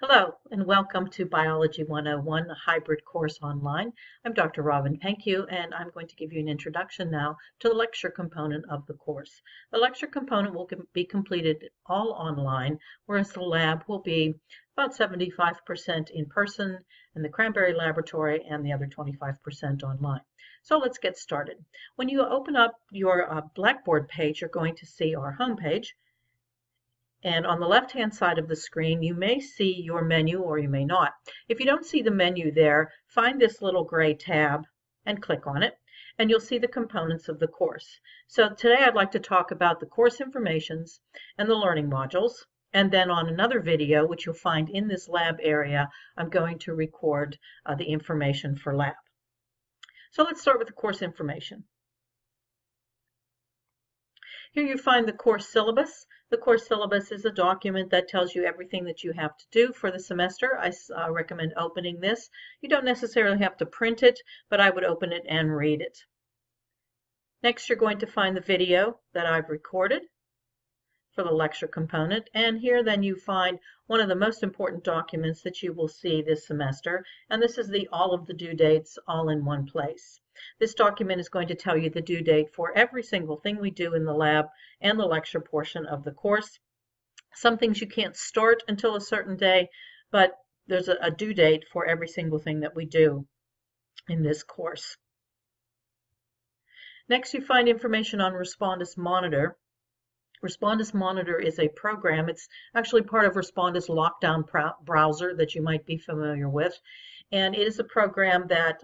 Hello, and welcome to Biology 101, a hybrid course online. I'm Dr. Robin Penkew, and I'm going to give you an introduction now to the lecture component of the course. The lecture component will be completed all online, whereas the lab will be about 75% in person in the Cranberry Laboratory and the other 25% online. So let's get started. When you open up your Blackboard page, you're going to see our home page. And on the left-hand side of the screen, you may see your menu or you may not. If you don't see the menu there, find this little gray tab and click on it, and you'll see the components of the course. So today I'd like to talk about the course informations and the learning modules. And then on another video, which you'll find in this lab area, I'm going to record the information for lab. So let's start with the course information. Here you find the course syllabus. The course syllabus is a document that tells you everything that you have to do for the semester. I recommend opening this. You don't necessarily have to print it, but I would open it and read it. Next, you're going to find the video that I've recorded for the lecture component. And here then you find one of the most important documents that you will see this semester. And this is all of the due dates all in one place. This document is going to tell you the due date for every single thing we do in the lab and the lecture portion of the course. Some things you can't start until a certain day, but there's a due date for every single thing that we do in this course. Next, you find information on Respondus Monitor. Respondus Monitor is a program. It's actually part of Respondus Lockdown browser that you might be familiar with. And it is a program that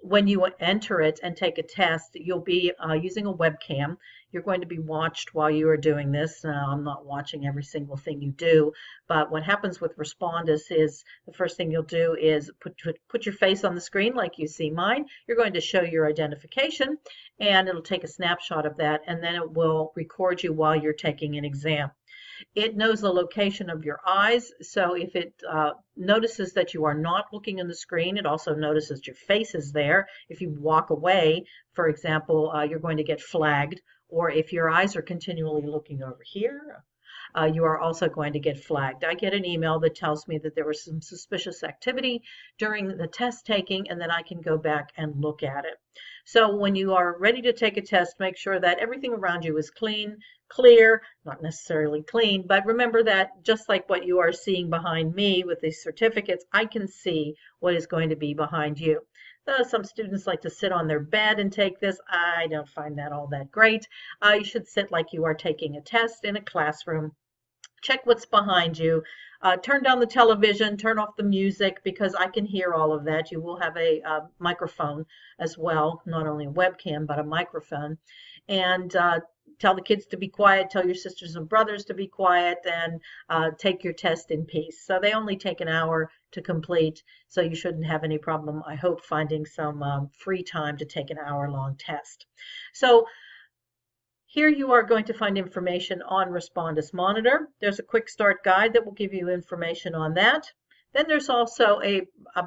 when you enter it and take a test, you'll be using a webcam. You're going to be watched while you are doing this. I'm not watching every single thing you do, but what happens with Respondus is the first thing you'll do is put your face on the screen like you see mine. You're going to show your identification, and it'll take a snapshot of that, and then it will record you while you're taking an exam. It knows the location of your eyes, so if it notices that you are not looking in the screen, it also notices your face is there. If you walk away, for example, you're going to get flagged, or if your eyes are continually looking over here, you are also going to get flagged. I get an email that tells me that there was some suspicious activity during the test taking, and then I can go back and look at it. So when you are ready to take a test, make sure that everything around you is clear, not necessarily clean, but remember that just like what you are seeing behind me with these certificates, I can see what is going to be behind you. Some students like to sit on their bed and take this. I don't find that all that great. You should sit like you are taking a test in a classroom. Check what's behind you. Turn down the television, turn off the music, because I can hear all of that. You will have a microphone as well, not only a webcam, but a microphone. And tell the kids to be quiet, tell your sisters and brothers to be quiet, and take your test in peace. So they only take an hour to complete, so you shouldn't have any problem, I hope, finding some free time to take an hour-long test. So here you are going to find information on Respondus Monitor. There's a quick start guide that will give you information on that. Then there's also a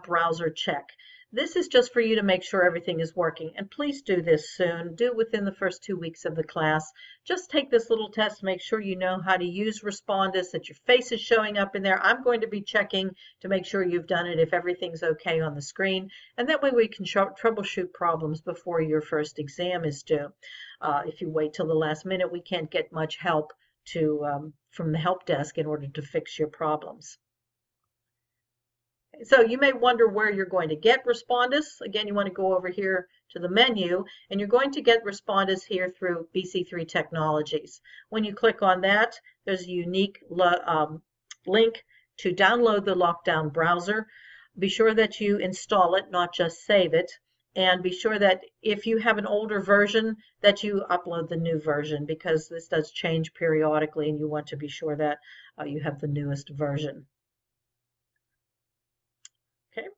browser check. This is just for you to make sure everything is working. And please do this soon. Do within the first 2 weeks of the class. Just take this little test, make sure you know how to use Respondus, that your face is showing up in there. I'm going to be checking to make sure you've done it if everything's okay on the screen. And that way we can troubleshoot problems before your first exam is due. If you wait till the last minute, we can't get much help from the help desk in order to fix your problems. So you may wonder where you're going to get Respondus. Again, you want to go over here to the menu, and you're going to get Respondus here through BC3 Technologies. When you click on that, there's a unique link to download the Lockdown browser. Be sure that you install it, not just save it. And be sure that if you have an older version, that you upload the new version, because this does change periodically, and you want to be sure that you have the newest version. Okay.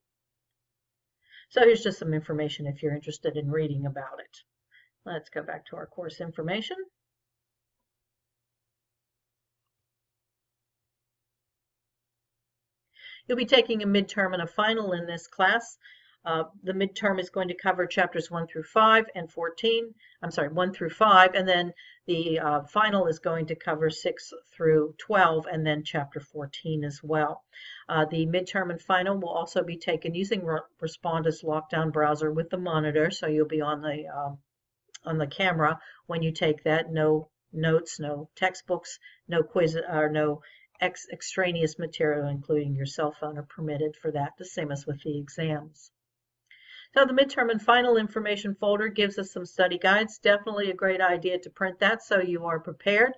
So here's just some information if you're interested in reading about it. Let's go back to our course information. You'll be taking a midterm and a final in this class. The midterm is going to cover chapters 1 through 5 and 14. I'm sorry, 1 through 5, and then the final is going to cover 6 through 12, and then chapter 14 as well. The midterm and final will also be taken using Respondus Lockdown Browser with the monitor, so you'll be on the camera when you take that. No notes, no textbooks, no quiz, or no extraneous material, including your cell phone, are permitted for that, the same as with the exams. So the midterm and final information folder gives us some study guides. Definitely a great idea to print that so you are prepared.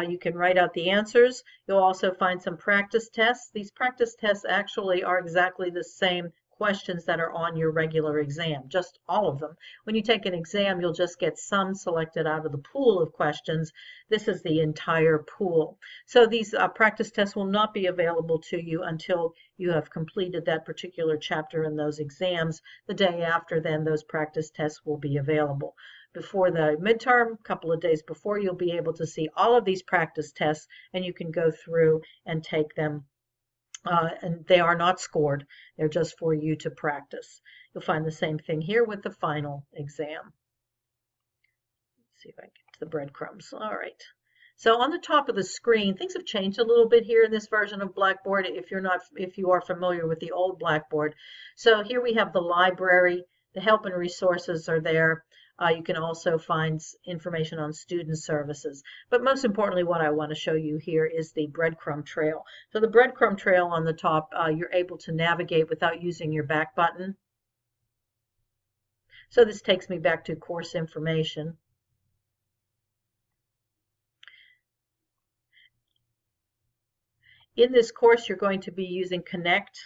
You can write out the answers. You'll also find some practice tests. These practice tests actually are exactly the same questions that are on your regular exam, just all of them. When you take an exam, you'll just get some selected out of the pool of questions. This is the entire pool. So these practice tests will not be available to you until you have completed that particular chapter in those exams. The day after, then, those practice tests will be available. Before the midterm, a couple of days before, you'll be able to see all of these practice tests, and you can go through and take them. And they are not scored. They're just for you to practice. You'll find the same thing here with the final exam. Let's see if I can get to the breadcrumbs. All right. So on the top of the screen, things have changed a little bit here in this version of Blackboard if you are familiar with the old Blackboard. So here we have the library. The help and resources are there. You can also find information on student services. But most importantly, what I want to show you here is the breadcrumb trail. So the breadcrumb trail on the top, you're able to navigate without using your back button. So this takes me back to course information. In this course, you're going to be using Connect.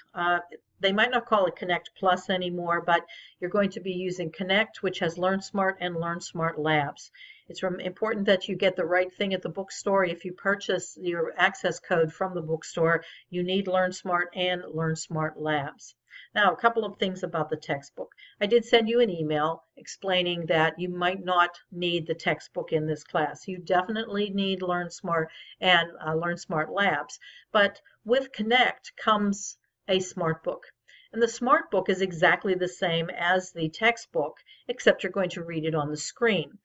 They might not call it Connect Plus anymore, but you're going to be using Connect, which has Learnsmart and Learnsmart Labs. It's important that you get the right thing at the bookstore. If you purchase your access code from the bookstore, you need Learnsmart and Learnsmart Labs. Now, a couple of things about the textbook. I did send you an email explaining that you might not need the textbook in this class. You definitely need Learnsmart and Learnsmart Labs. But with Connect comes a smart book. And the smart book is exactly the same as the textbook, except you're going to read it on the screen.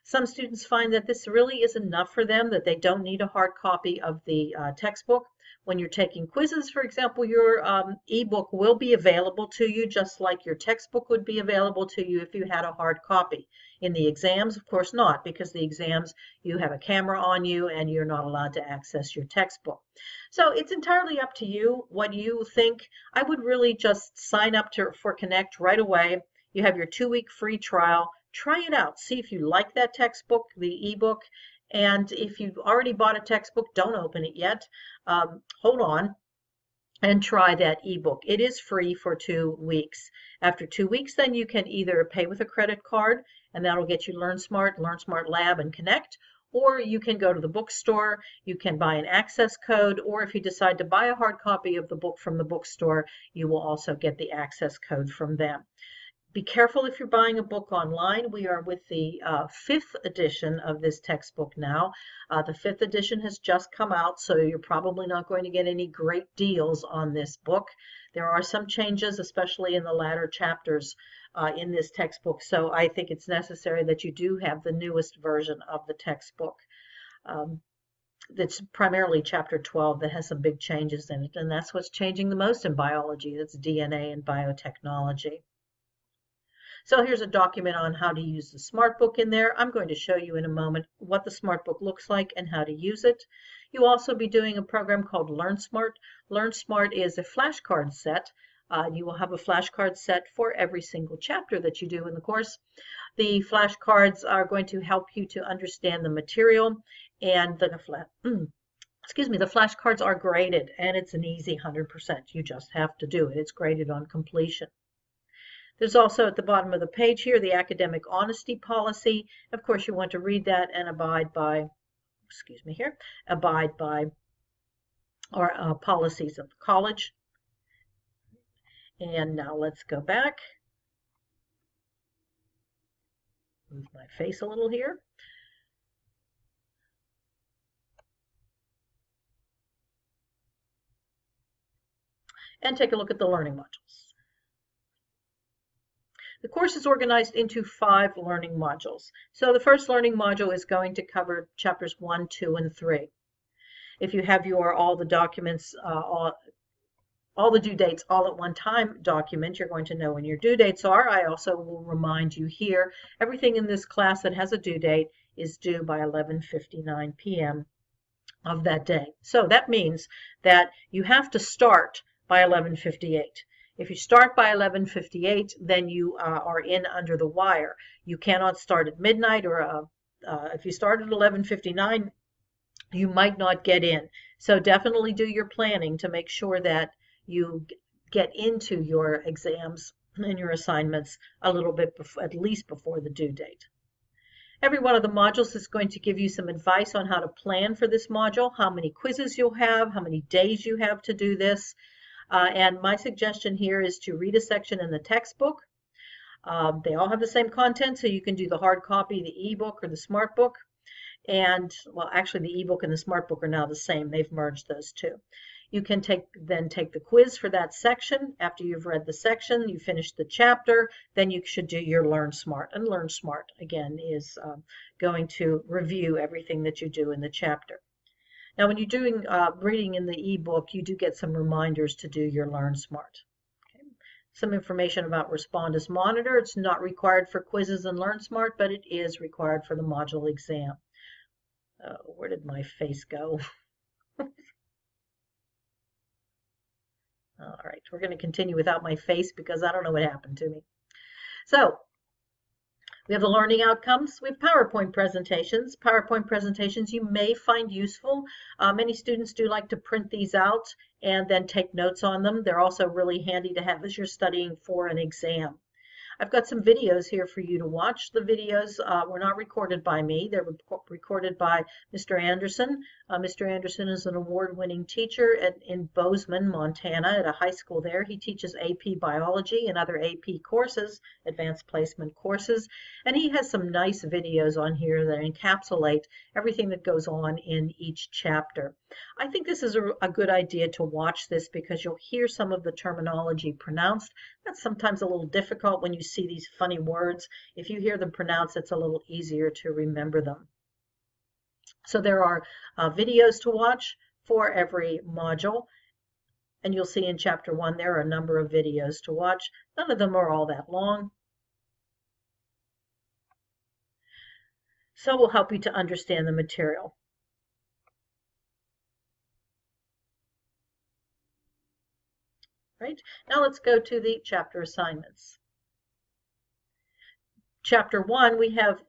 Some students find that this really is enough for them, that they don't need a hard copy of the textbook. When you're taking quizzes, for example, your ebook will be available to you just like your textbook would be available to you if you had a hard copy. In the exams, of course not, because the exams, you have a camera on you and you're not allowed to access your textbook. So it's entirely up to you what you think. I would really just sign up for Connect right away. You have your 2-week free trial. Try it out. See if you like that textbook, the ebook. And if you've already bought a textbook, don't open it yet. Hold on and try that ebook. It is free for 2 weeks. After 2 weeks, then you can either pay with a credit card, and that'll get you Learnsmart, Learnsmart Lab, and Connect, or you can go to the bookstore, you can buy an access code, or if you decide to buy a hard copy of the book from the bookstore, you will also get the access code from them. Be careful if you're buying a book online. We are with the 5th edition of this textbook now. The 5th edition has just come out, so you're probably not going to get any great deals on this book. There are some changes, especially in the latter chapters in this textbook, so I think it's necessary that you do have the newest version of the textbook. That's primarily chapter 12 that has some big changes in it, and that's what's changing the most in biology. That's DNA and biotechnology. So here's a document on how to use the Smart Book in there. I'm going to show you in a moment what the Smart Book looks like and how to use it. You'll also be doing a program called Learnsmart. Learnsmart is a flashcard set. You will have a flashcard set for every single chapter that you do in the course. The flashcards are going to help you to understand the material, and the flashcards are graded, and it's an easy 100%. You just have to do it. It's graded on completion. There's also at the bottom of the page here the academic honesty policy. Of course, you want to read that and abide by our policies of the college. And now let's go back. Move my face a little here. And take a look at the learning modules. The course is organized into 5 learning modules. So the first learning module is going to cover chapters 1, 2, and 3. If you have all the documents, all the due dates all at one time document, you're going to know when your due dates are. I also will remind you here, everything in this class that has a due date is due by 11:59 p.m. of that day. So that means that you have to start by 11:58. If you start by 11:58, then you are in under the wire. You cannot start at midnight, or if you start at 11:59, you might not get in. So definitely do your planning to make sure that you get into your exams and your assignments a little bit before, at least before the due date. Every one of the modules is going to give you some advice on how to plan for this module, how many quizzes you'll have, how many days you have to do this. And my suggestion here is to read a section in the textbook. They all have the same content, so you can do the hard copy, the ebook, or the smart book. And, well, actually the ebook and the smart book are now the same. They've merged those two. You can then take the quiz for that section. After you've read the section, you finish the chapter, then you should do your Learnsmart. And Learnsmart, again, is going to review everything that you do in the chapter. Now, when you're doing reading in the ebook, you do get some reminders to do your Learnsmart. Okay. Some information about Respondus Monitor. It's not required for quizzes in Learnsmart, but it is required for the module exam. Where did my face go? All right, we're going to continue without my face because I don't know what happened to me. So we have the learning outcomes. We have PowerPoint presentations. PowerPoint presentations you may find useful. Many students do like to print these out and then take notes on them. They're also really handy to have as you're studying for an exam. I've got some videos here for you to watch. The videos were not recorded by me. They're recorded by Mr. Anderson. Mr. Anderson is an award-winning teacher in Bozeman, Montana, at a high school there. He teaches AP Biology and other AP courses, advanced placement courses, and he has some nice videos on here that encapsulate everything that goes on in each chapter. I think this is a good idea to watch this because you'll hear some of the terminology pronounced. That's sometimes a little difficult when you see these funny words. If you hear them pronounced, it's a little easier to remember them. So there are videos to watch for every module. And you'll see in Chapter 1 there are a number of videos to watch. None of them are all that long. So we'll help you to understand the material. Right? Now let's go to the chapter assignments. Chapter 1, we have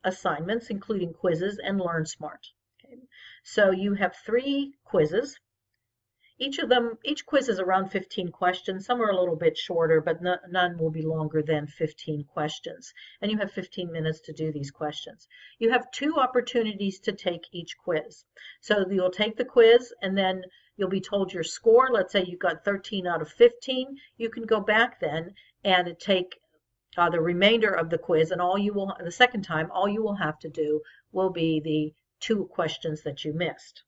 assignments, including quizzes and Learnsmart. Okay? So you have 3 quizzes. Each quiz is around 15 questions. Some are a little bit shorter, but none will be longer than 15 questions. And you have 15 minutes to do these questions. You have 2 opportunities to take each quiz. So you'll take the quiz and then you'll be told your score. Let's say you got 13 out of 15. You can go back then and take the remainder of the quiz, and the second time, all you will have to do will be the 2 questions that you missed.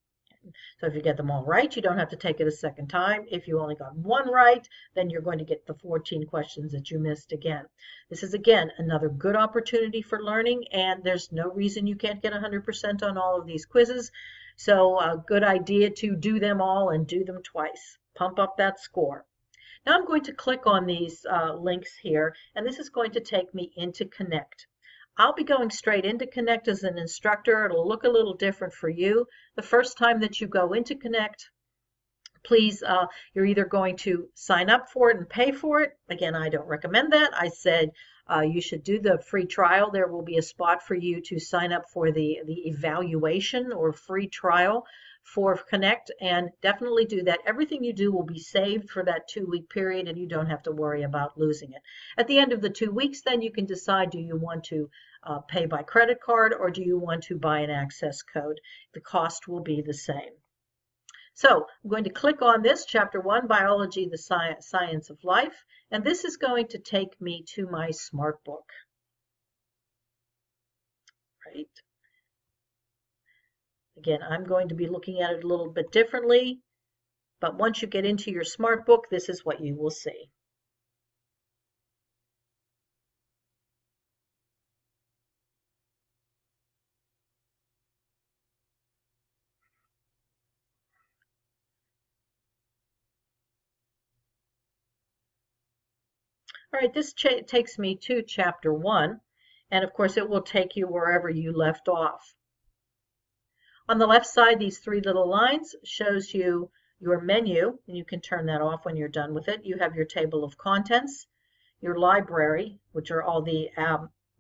So if you get them all right, you don't have to take it a second time. If you only got 1 right, then you're going to get the 14 questions that you missed again. This is, again, another good opportunity for learning, and there's no reason you can't get 100% on all of these quizzes. So a good idea to do them all and do them twice. Pump up that score. Now I'm going to click on these links here, and this is going to take me into Connect. I'll be going straight into Connect as an instructor. It'll look a little different for you. The first time that you go into Connect, please, you're either going to sign up for it and pay for it. Again, I don't recommend that. I said you should do the free trial. There will be a spot for you to sign up for the evaluation or free trial for Connect, and definitely do that. Everything you do will be saved for that 2-week period, and you don't have to worry about losing it. At the end of the 2 weeks, then you can decide, do you want to pay by credit card or do you want to buy an access code? The cost will be the same. So I'm going to click on this, Chapter 1, Biology, the Science of Life, and this is going to take me to my Smart Book. Right? Again, I'm going to be looking at it a little bit differently, but once you get into your Smart Book, this is what you will see. All right, this takes me to chapter 1, and of course it will take you wherever you left off. On the left side, these 3 little lines shows you your menu, and you can turn that off when you're done with it. You have your table of contents, your library, which are all the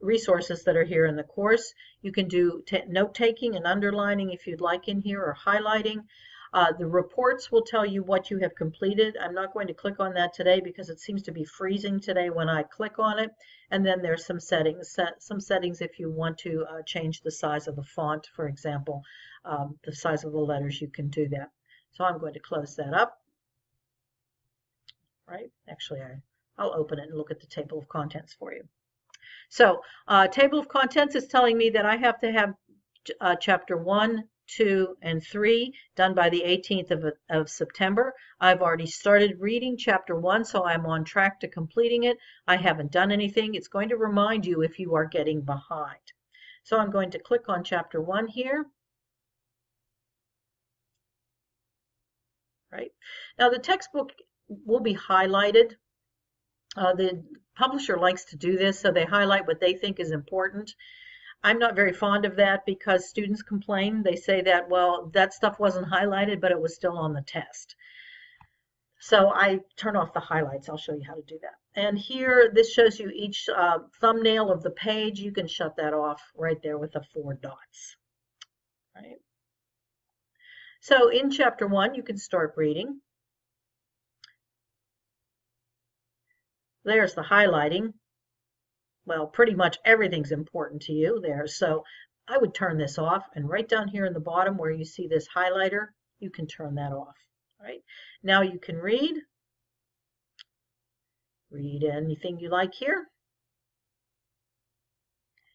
resources that are here in the course. You can do note-taking and underlining if you'd like in here, or highlighting. The reports will tell you what you have completed. I'm not going to click on that today because it seems to be freezing today when I click on it. And then there's some settings. If you want to change the size of the font, for example, the size of the letters, you can do that. So I'm going to close that up. Right? Actually, I'll open it and look at the table of contents for you. So table of contents is telling me that I have to have chapter 1, 2, and 3 done by the 18th of September. I've already started reading chapter 1, so I'm on track to completing it. I haven't done anything. It's going to remind you if you are getting behind. So I'm going to click on chapter 1 here. Right. Now the textbook will be highlighted. The publisher likes to do this, so they highlight what they think is important. I'm not very fond of that because students complain. They say that, well, that stuff wasn't highlighted, but it was still on the test. So I turn off the highlights. I'll show you how to do that. And here, this shows you each thumbnail of the page. You can shut that off right there with the 4 dots. Right. So in chapter 1, you can start reading. There's the highlighting. Well, pretty much everything's important to you there. So I would turn this off, and right down here in the bottom where you see this highlighter, you can turn that off. Right? Now you can read anything you like here.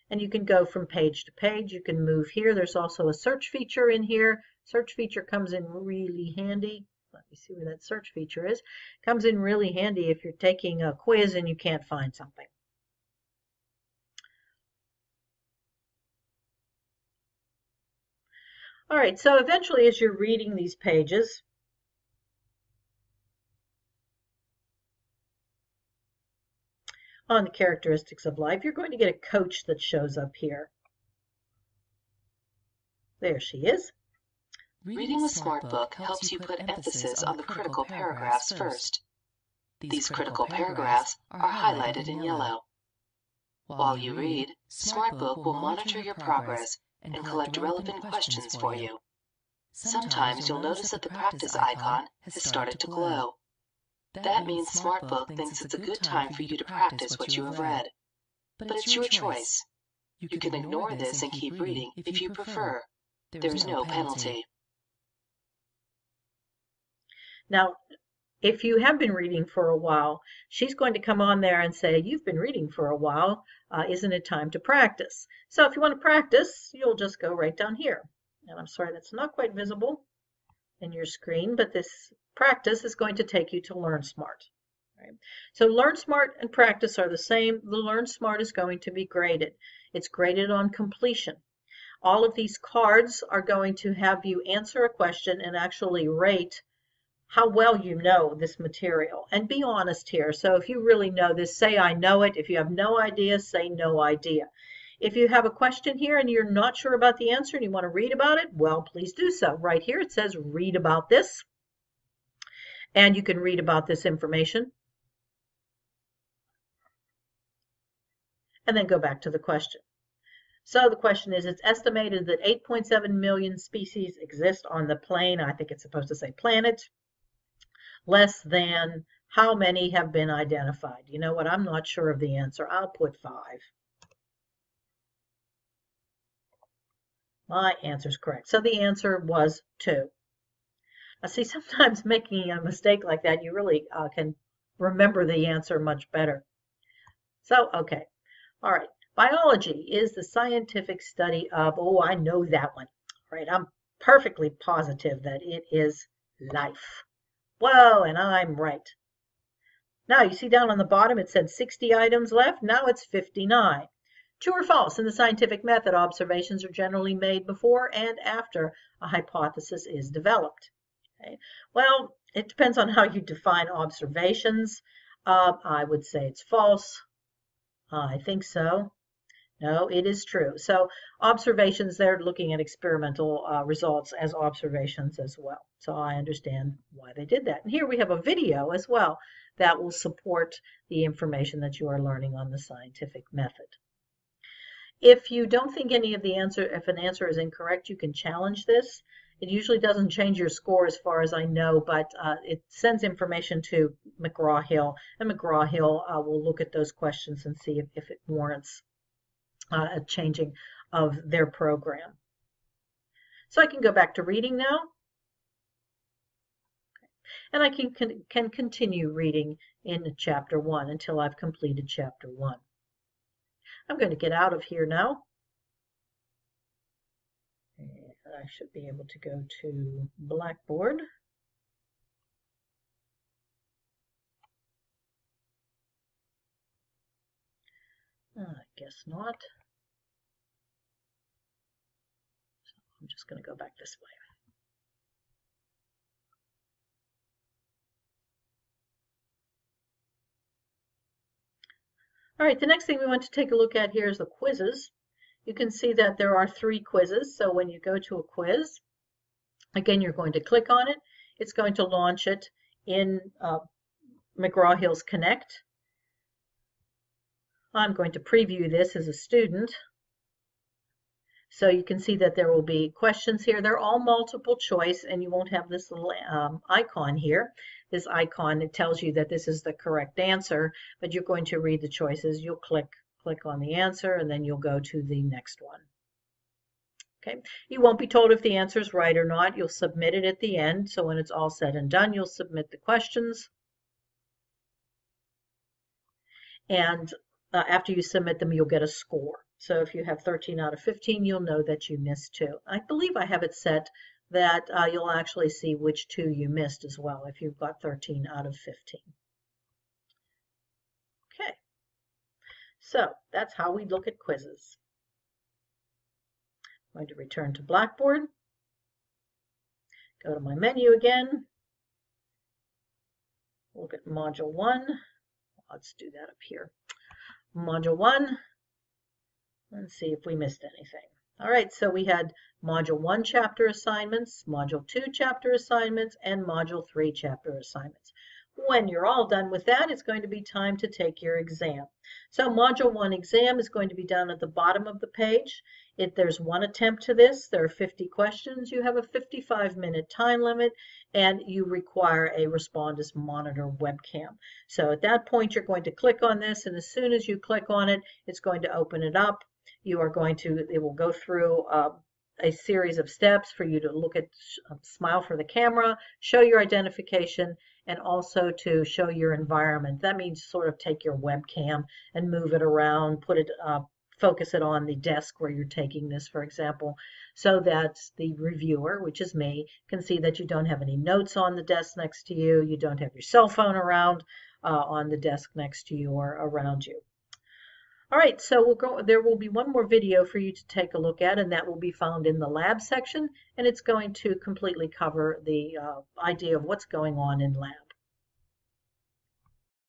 And you can go from page to page. You can move here. There's also a search feature in here. Search feature comes in really handy. Let me see where that search feature is. Comes in really handy if you're taking a quiz and you can't find something. All right, so eventually as you're reading these pages, on the characteristics of life, you're going to get a coach that shows up here. There she is. Reading with SmartBook helps you put emphasis on the critical paragraphs first. These critical paragraphs are highlighted in yellow. While you read, SmartBook will monitor your progress and collect relevant questions for you. Sometimes you'll notice that the practice icon has started to glow. That means SmartBook thinks it's a good time for you to practice what you have read. But it's your choice. You can ignore this and keep reading if you prefer. There's no penalty. Now, if you have been reading for a while, she's going to come on there and say, you've been reading for a while, isn't it time to practice? So if you want to practice, you'll just go right down here. And I'm sorry, that's not quite visible in your screen, but this practice is going to take you to Learnsmart. Right? So Learnsmart and practice are the same. The Learnsmart is going to be graded. It's graded on completion. All of these cards are going to have you answer a question and actually rate how well you know this material. And be honest here. So if you really know this, say I know it. If you have no idea, say no idea. If you have a question here and you're not sure about the answer and you want to read about it, well, please do so. Right here it says read about this. And you can read about this information. And then go back to the question. So the question is, it's estimated that 8.7 million species exist on the plane. I think it's supposed to say planet. Less than how many have been identified? You know what? I'm not sure of the answer. I'll put 5. My answer is correct. So the answer was 2. Now see, sometimes making a mistake like that, you really can remember the answer much better. So, okay. All right. Biology is the scientific study of, oh, I know that one. Right? I'm perfectly positive that it is life. Whoa, and I'm right. Now, you see down on the bottom, it said 60 items left. Now it's 59. True or false? In the scientific method, observations are generally made before and after a hypothesis is developed. Okay? Well, it depends on how you define observations. I would say it's false. I think so. No, it is true. So observations, they're looking at experimental results as observations as well. So I understand why they did that. And here we have a video as well that will support the information that you are learning on the scientific method. If you don't think any of the answer, if an answer is incorrect, you can challenge this. It usually doesn't change your score as far as I know, but it sends information to McGraw-Hill, and McGraw-Hill will look at those questions and see if it warrants a changing of their program. So I can go back to reading now, and I can continue reading in chapter 1 until I've completed chapter 1. I'm going to get out of here now. And I should be able to go to Blackboard. I guess not. So I'm just going to go back this way. All right, the next thing we want to take a look at here is the quizzes. You can see that there are 3 quizzes. So when you go to a quiz, again, you're going to click on it. It's going to launch it in McGraw-Hill's Connect. I'm going to preview this as a student. So you can see that there will be questions here. They're all multiple choice, and you won't have this little icon here. This icon, it tells you that this is the correct answer, but you're going to read the choices. You'll click on the answer, and then you'll go to the next one. Okay. You won't be told if the answer is right or not. You'll submit it at the end. So when it's all said and done, you'll submit the questions. And after you submit them, you'll get a score. So if you have 13 out of 15, you'll know that you missed 2. I believe I have it set that you'll actually see which 2 you missed as well if you've got 13 out of 15. Okay, so that's how we look at quizzes. I'm going to return to Blackboard, go to my menu again, look at Module 1. Let's do that up here. Module 1. Let's see if we missed anything. All right, so we had Module 1 chapter assignments, Module 2 chapter assignments, and Module 3 chapter assignments. When you're all done with that, it's going to be time to take your exam. So Module 1 exam is going to be done at the bottom of the page. There's 1 attempt to this. There are 50 questions. You have a 55-minute time limit, and you require a Respondus Monitor webcam. So at that point, you're going to click on this, and as soon as you click on it, it's going to open it up. It will go through a series of steps for you to look at, smile for the camera, show your identification, and also to show your environment. That means sort of take your webcam and move it around, focus it on the desk where you're taking this, for example, so that the reviewer, which is me, can see that you don't have any notes on the desk next to you, you don't have your cell phone around on the desk next to you or around you. All right, so there will be one more video for you to take a look at, and that will be found in the lab section, and it's going to completely cover the idea of what's going on in lab.